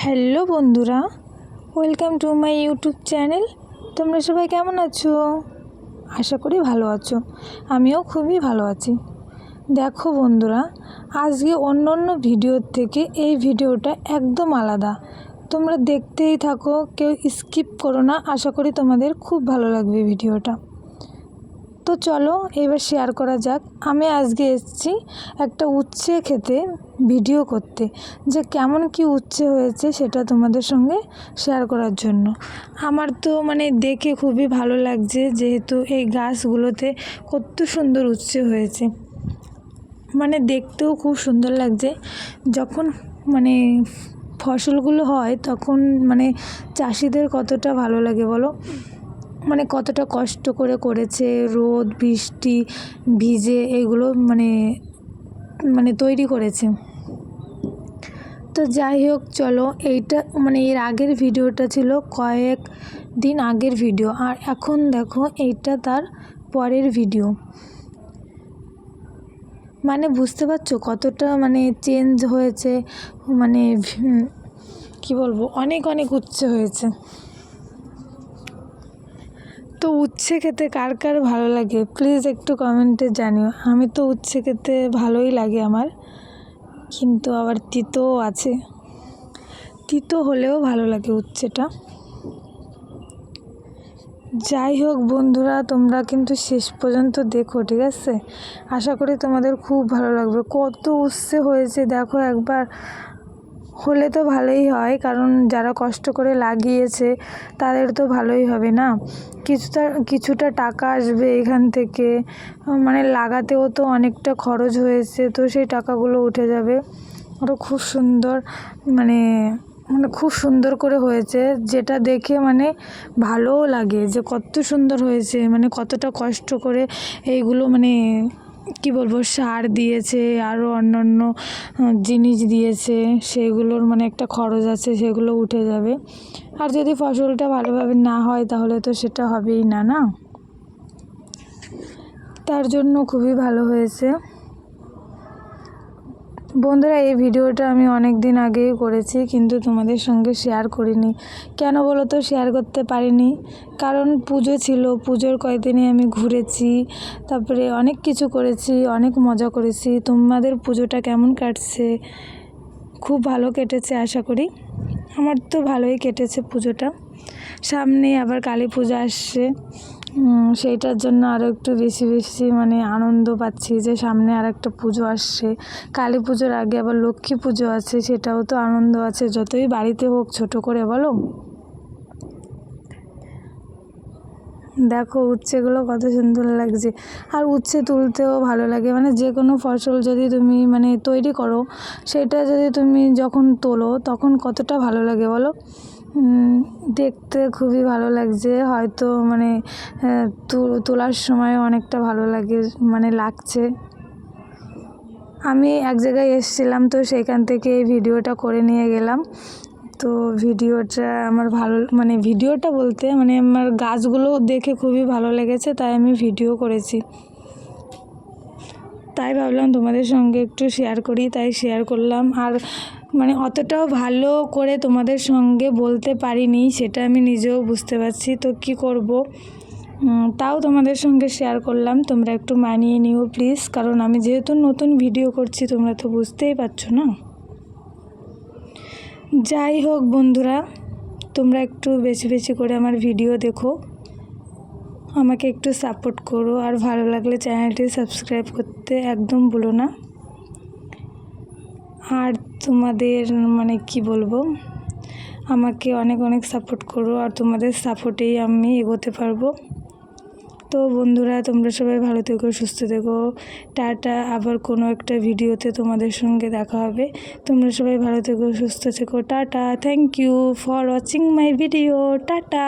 Hello বন্ধুরা, welcome to my YouTube channel. তোমরা সবাই কেমন আছো? আশা করি ভালো আছো। আমিও খুবই ভালো আছি। দেখো বন্ধুরা, আজকে অন্য ভিডিওর থেকে এই ভিডিওটা একদম আলাদা। তোমরা দেখতেই থাকো, কেউ স্কিপ করো না। আশা করি তোমাদের খুব ভালো লাগবে ভিডিওটা। তো চলো এবার শেয়ার করা যাক। আমি আজকে এসেছি একটা উচ্ছে খেতে ভিডিও করতে, যে কেমন কি উচ্ছে হয়েছে সেটা তোমাদের সঙ্গে শেয়ার করার জন্য। আমার তো দেখে খুবই ভালো লাগছে, যেহেতু এই গাছগুলোতে কত সুন্দর উচ্ছে হয়েছে। দেখতেও খুব সুন্দর লাগছে। যখন ফসলগুলো হয় তখন চাষিদের কতটা ভালো লাগে বলো। কতটা কষ্ট করে করেছে, রোদ বৃষ্টি ভিজে এইগুলো তৈরি করেছে। তো যাই হোক, চলো এইটা এর আগের ভিডিওটা ছিল কয়েক দিন আগের ভিডিও, আর এখন দেখো এইটা তার পরের ভিডিও। বুঝতে পারছো কতটা চেঞ্জ হয়েছে। কি বলবো, অনেক উচ্ছে হয়েছে। তো উচ্ছে খেতে কার কার ভালো লাগে প্লিজ একটু কমেন্টে জানিও। আমি তো উচ্ছে খেতে ভালোই লাগে আমার, কিন্তু আবার তিতও আছে। তিতো হলেও ভালো লাগে উচ্ছেটা। যাই হোক বন্ধুরা, তোমরা কিন্তু শেষ পর্যন্ত দেখো, ঠিক আছে? আশা করি তোমাদের খুব ভালো লাগবে। কত উচ্ছে হয়েছে দেখো একবার। হলে তো ভালোই হয়, কারণ যারা কষ্ট করে লাগিয়েছে তাদের তো ভালোই হবে না। কিছুটা টাকা আসবে এখান থেকে। লাগাতেও তো অনেকটা খরচ হয়েছে, তো সেই টাকাগুলো উঠে যাবে। আরও খুব সুন্দর খুব সুন্দর করে হয়েছে, যেটা দেখে ভালোও লাগে যে কত সুন্দর হয়েছে। কতটা কষ্ট করে এইগুলো কি বলবো, সার দিয়েছে, আরও অন্যান্য জিনিস দিয়েছে, সেগুলোর একটা খরচ আছে, সেগুলো উঠে যাবে। আর যদি ফসলটা ভালোভাবে না হয় তাহলে তো সেটা হবেই না, না? তার জন্য খুবই ভালো হয়েছে। বন্ধুরা, এই ভিডিওটা আমি অনেক দিন আগেই করেছি, কিন্তু তোমাদের সঙ্গে শেয়ার করিনি। কেন বলো তো শেয়ার করতে পারিনি? কারণ পুজো ছিল, পুজোর কয়েকদিনে আমি ঘুরেছি, তারপরে অনেক কিছু করেছি, অনেক মজা করেছি। তোমাদের পুজোটা কেমন কাটছে? খুব ভালো কেটেছে আশা করি। আমার তো ভালোই কেটেছে পুজোটা। সামনে আবার কালী পূজা আসছে, সেইটার জন্য আরও একটু বেশি আনন্দ পাচ্ছি যে সামনে আর একটা পুজো আসছে। কালী পুজোর আগে আবার লক্ষ্মী পুজো আছে, সেটাও তো আনন্দ আছে, যতই বাড়িতে হোক ছোট করে, বলো। দেখো উচ্ছেগুলো কত সুন্দর লাগছে। আর উচ্ছে তুলতেও ভালো লাগে। যে কোনো ফসল যদি তুমি তৈরি করো, সেটা যদি তুমি যখন তোলো তখন কতটা ভালো লাগে বলো। দেখতে খুবই ভালো লাগছে, হয়তো তোলার সময় অনেকটা ভালো লাগে, লাগছে। আমি এক জায়গায় এসেছিলাম, তো সেইখান থেকে এই ভিডিওটা করে নিয়ে গেলাম। তো ভিডিওটা আমার ভালো ভিডিওটা বলতে আমার গাছগুলো দেখে খুবই ভালো লেগেছে, তাই আমি ভিডিও করেছি। তাই ভাবলাম তোমাদের সঙ্গে একটু শেয়ার করি, তাই শেয়ার করলাম। আর অতটাও ভালো করে তোমাদের সঙ্গে বলতে পারিনি, সেটা আমি নিজেও বুঝতে পারছি। তো কি করব, তাও তোমাদের সঙ্গে শেয়ার করলাম। তোমরা একটু মানিয়ে নিও প্লিজ, কারণ আমি যেহেতু নতুন ভিডিও করছি, তোমরা তো বুঝতেই পারছো না। যাই হোক বন্ধুরা, তোমরা একটু বেশি বেশি করে আমার ভিডিও দেখো, আমাকে একটু সাপোর্ট করো। আর ভালো লাগলে চ্যানেলটি সাবস্ক্রাইব করতে একদম ভুলো না। আর তোমাদের কি বলবো, আমাকে অনেক সাপোর্ট করো, আর তোমাদের সাপোর্টেই আমি এগোতে পারবো। তো বন্ধুরা, তোমরা সবাই ভালো থেকো, সুস্থ থেকো। টাটা। আবার কোনো একটা ভিডিওতে তোমাদের সঙ্গে দেখা হবে। তোমরা সবাই ভালো থেকো, সুস্থ থেকো। Tata. Thank you for watching my video. Tata.